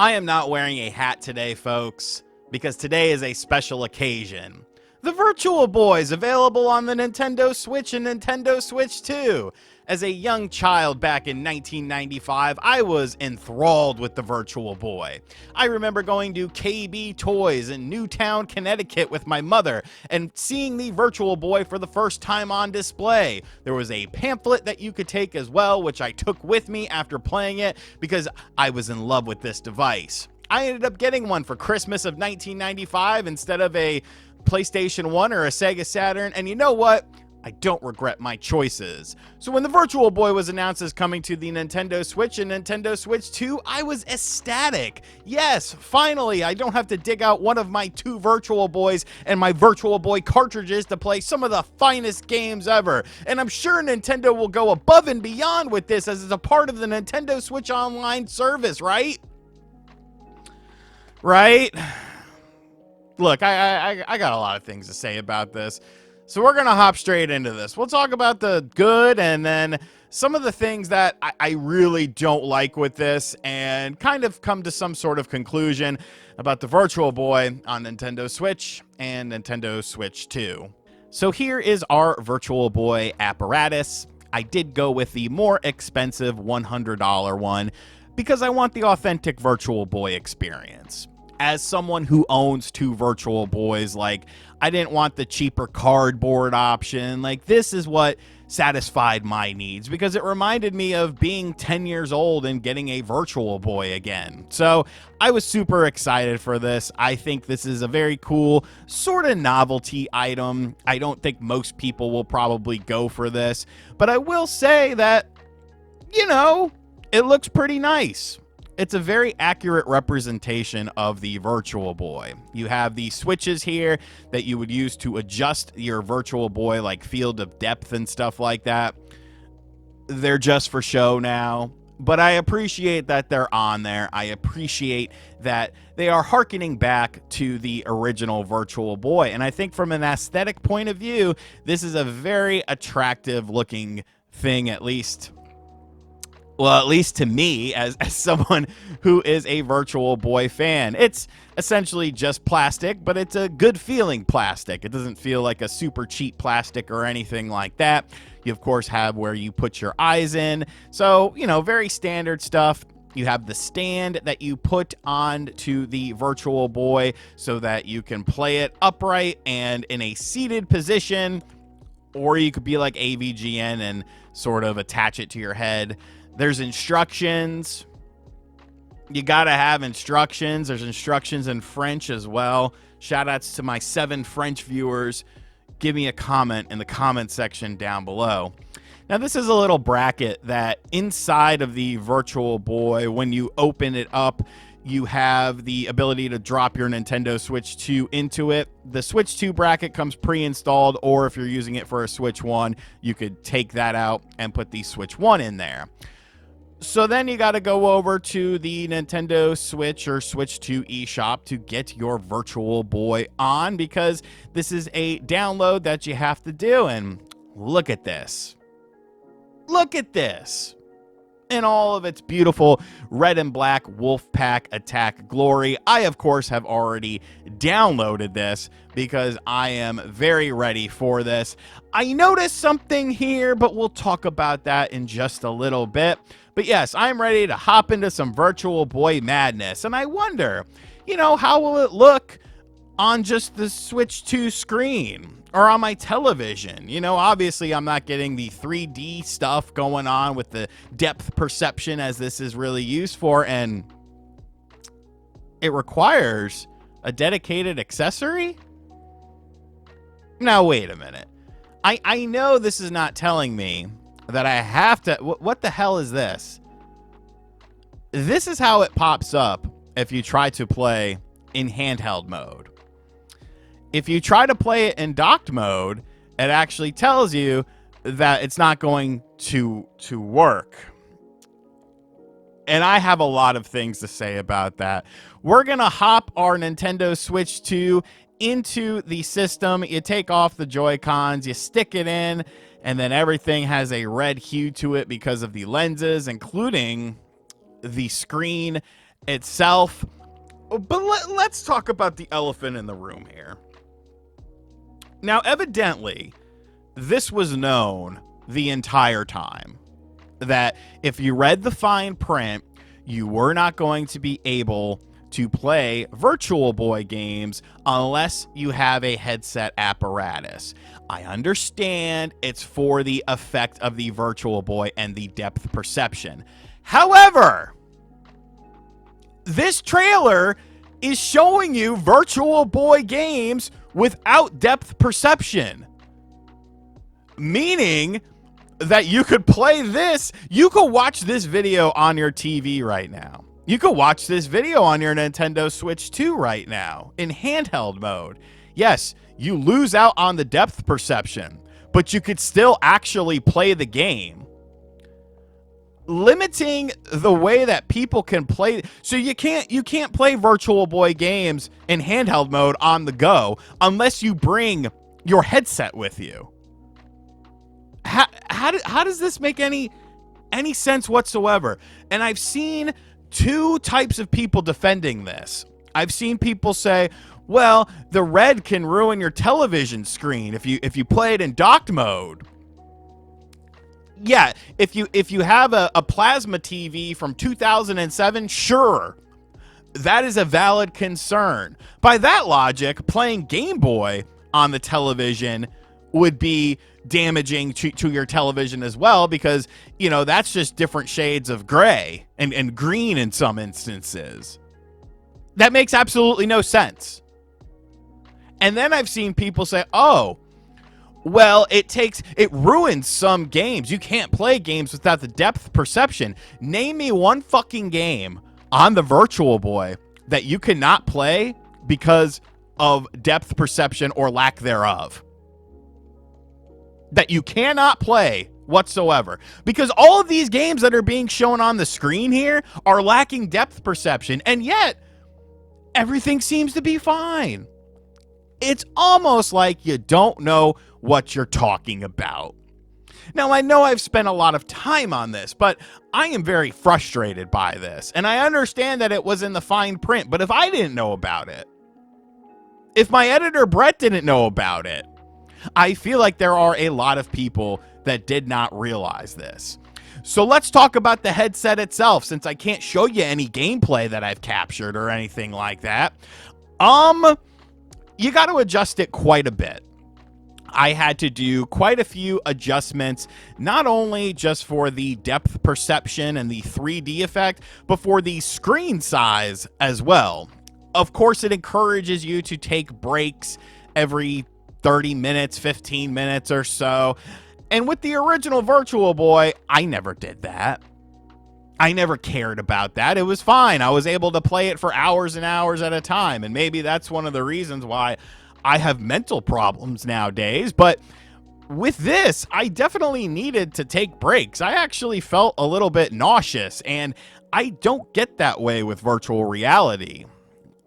I am not wearing a hat today, folks, because today is a special occasion. The Virtual Boy is available on the Nintendo Switch and Nintendo Switch 2. As a young child back in 1995, I was enthralled with the Virtual Boy. I remember going to KB Toys in Newtown, Connecticut with my mother and seeing the Virtual Boy for the first time on display. There was a pamphlet that you could take as well, which I took with me after playing it because I was in love with this device. I ended up getting one for Christmas of 1995 instead of a PlayStation 1 or a Sega Saturn, and you know what? I don't regret my choices. So when the Virtual Boy was announced as coming to the Nintendo Switch and Nintendo Switch 2, I was ecstatic. Yes, finally, I don't have to dig out one of my two Virtual Boys and my Virtual Boy cartridges to play some of the finest games ever. And I'm sure Nintendo will go above and beyond with this as it's a part of the Nintendo Switch Online service, right? Right? Look, I got a lot of things to say about this. So we're going to hop straight into this. We'll talk about the good and then some of the things that I really don't like with this and kind of come to some sort of conclusion about the Virtual Boy on Nintendo Switch and Nintendo Switch 2. So here is our Virtual Boy apparatus. I did go with the more expensive $100 one because I want the authentic Virtual Boy experience. As someone who owns two Virtual Boys, I didn't want the cheaper cardboard option. This is what satisfied my needs because it reminded me of being 10 years old and getting a Virtual Boy again. So I was super excited for this. I think this is a very cool sort of novelty item. I don't think most people will probably go for this, but I will say that, it looks pretty nice. It's a very accurate representation of the Virtual Boy. You have the switches here that you would use to adjust your Virtual Boy, like field of depth and stuff like that. They're just for show now, but I appreciate that they're on there. I appreciate that they are hearkening back to the original Virtual Boy. And I think from an aesthetic point of view, this is a very attractive looking thing, at least to me, as someone who is a Virtual Boy fan. It's essentially just plastic, but it's a good feeling plastic. It doesn't feel like a super cheap plastic or anything like that. You, of course, have where you put your eyes in. So, very standard stuff. You have the stand that you put on to the Virtual Boy so that you can play it upright and in a seated position, or you could be like AVGN and sort of attach it to your head. There's instructions. You gotta have instructions. There's instructions in French as well. Shout outs to my 7 French viewers. Give me a comment in the comment section down below. Now, this is a little bracket that inside of the Virtual Boy, when you open it up, you have the ability to drop your Nintendo Switch 2 into it. The Switch 2 bracket comes pre-installed, or if you're using it for a Switch 1, you could take that out and put the Switch 1 in there. So then you got to go over to the Nintendo Switch or Switch 2 eShop to get your Virtual Boy on, because this is a download that you have to do. And look at this. Look at this. In all of its beautiful red and black Wolfpack attack glory. I, of course, have already downloaded this because I am very ready for this. I noticed something here, but we'll talk about that in just a little bit. But yes, I'm ready to hop into some Virtual Boy madness. And I wonder, how will it look on just the Switch 2 screen? Or on my television? Obviously I'm not getting the 3D stuff going on with the depth perception as this is really used for, and it requires a dedicated accessory? Now, wait a minute. I know this is not telling me that I have to... What the hell is this? This is how it pops up if you try to play in handheld mode. If you try to play it in docked mode, it actually tells you that it's not going to work. And I have a lot of things to say about that. We're going to hop our Nintendo Switch 2 into the system. You take off the Joy-Cons, you stick it in, and then everything has a red hue to it because of the lenses, including the screen itself. But let's talk about the elephant in the room here. Now, evidently, this was known the entire time, that if you read the fine print, you were not going to be able to play Virtual Boy games unless you have a headset apparatus. I understand it's for the effect of the Virtual Boy and the depth perception. However, this trailer is showing you Virtual Boy games without depth perception, meaning that you could play this. You could watch this video on your TV right now. You could watch this video on your Nintendo Switch 2 right now in handheld mode. Yes, you lose out on the depth perception, but you could still actually play the game. Limiting the way that people can play, so you can't play Virtual Boy games in handheld mode on the go unless you bring your headset with you. How does this make any sense whatsoever? And I've seen two types of people defending this. I've seen people say, well, the red can ruin your television screen if you play it in docked mode. Yeah, if you have a plasma TV from 2007, sure, that is a valid concern. By that logic, playing Game Boy on the television would be damaging to your television as well, because, you know, that's just different shades of gray and green in some instances. That makes absolutely no sense. And then I've seen people say, oh, well, it ruins some games. You can't play games without the depth perception. Name me one fucking game on the Virtual Boy that you cannot play because of depth perception or lack thereof. That you cannot play whatsoever. Because all of these games that are being shown on the screen here are lacking depth perception, and yet everything seems to be fine. It's almost like you don't know what you're talking about. Now, I know I've spent a lot of time on this, but I am very frustrated by this. And I understand that it was in the fine print, but if I didn't know about it, if my editor Brett didn't know about it, I feel like there are a lot of people that did not realize this. So let's talk about the headset itself, since I can't show you any gameplay that I've captured or anything like that. You got to adjust it quite a bit. I had to do quite a few adjustments, not only just for the depth perception and the 3D effect, but for the screen size as well. Of course, it encourages you to take breaks every 30 minutes, 15 minutes or so. And with the original Virtual Boy, I never did that. I never cared about that. It was fine. I was able to play it for hours and hours at a time. And maybe that's one of the reasons why I have mental problems nowadays. But with this, I definitely needed to take breaks. I actually felt a little bit nauseous, and I don't get that way with virtual reality.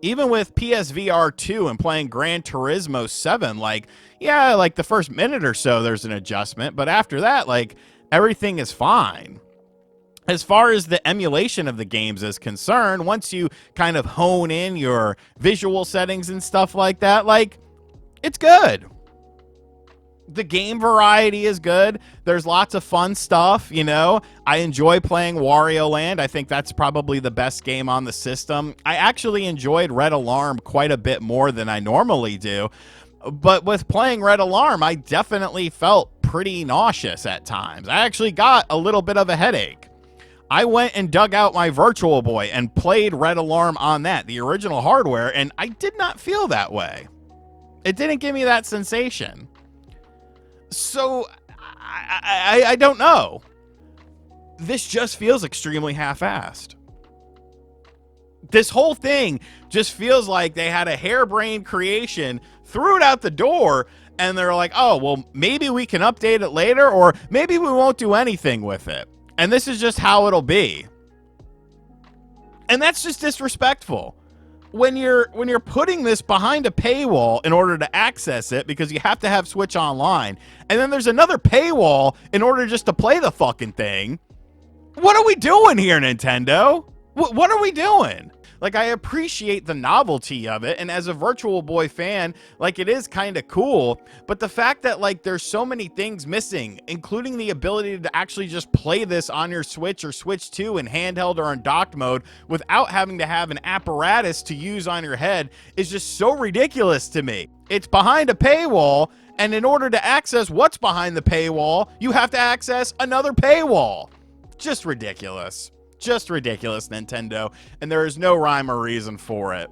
Even with PSVR 2 and playing Gran Turismo 7, like, yeah, like the first minute or so, there's an adjustment. But after that, like, everything is fine. As far as the emulation of the games is concerned, once you kind of hone in your visual settings and stuff like that, like, it's good. The game variety is good. There's lots of fun stuff, you know. I enjoy playing Wario Land. I think that's probably the best game on the system. I actually enjoyed Red Alarm quite a bit more than I normally do. But with playing Red Alarm, I definitely felt pretty nauseous at times. I actually got a little bit of a headache. I went and dug out my Virtual Boy and played Red Alarm on that, the original hardware, and I did not feel that way. It didn't give me that sensation. So, I don't know. This just feels extremely half-assed. This whole thing just feels like they had a harebrained creation, threw it out the door, and they're like, oh, well, maybe we can update it later, or maybe we won't do anything with it. And this is just how it'll be. And that's just disrespectful. When you're putting this behind a paywall in order to access it, because you have to have Switch Online, and then there's another paywall in order just to play the fucking thing. What are we doing here, Nintendo? What are we doing? Like, I appreciate the novelty of it, and as a Virtual Boy fan, like, it is kind of cool, but the fact that, like, there's so many things missing, including the ability to actually just play this on your Switch or Switch 2 in handheld or in docked mode without having to have an apparatus to use on your head, is just so ridiculous to me. It's behind a paywall, and in order to access what's behind the paywall, you have to access another paywall. Just ridiculous. Just ridiculous, Nintendo, and there is no rhyme or reason for it.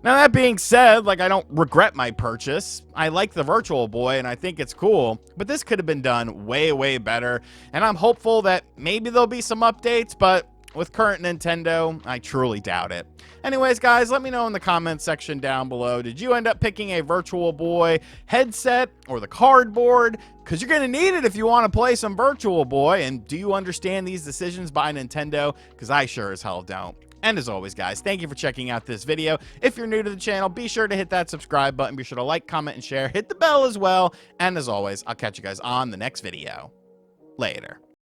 Now, that being said, like, I don't regret my purchase. I like the Virtual Boy, and I think it's cool, but this could have been done way, way better, and I'm hopeful that maybe there'll be some updates, but with current Nintendo, I truly doubt it. Anyways, guys, let me know in the comments section down below. Did you end up picking a Virtual Boy headset or the cardboard? Because you're going to need it if you want to play some Virtual Boy. And do you understand these decisions by Nintendo? Because I sure as hell don't. And as always, guys, thank you for checking out this video. If you're new to the channel, be sure to hit that subscribe button. Be sure to like, comment, and share. Hit the bell as well. And as always, I'll catch you guys on the next video. Later.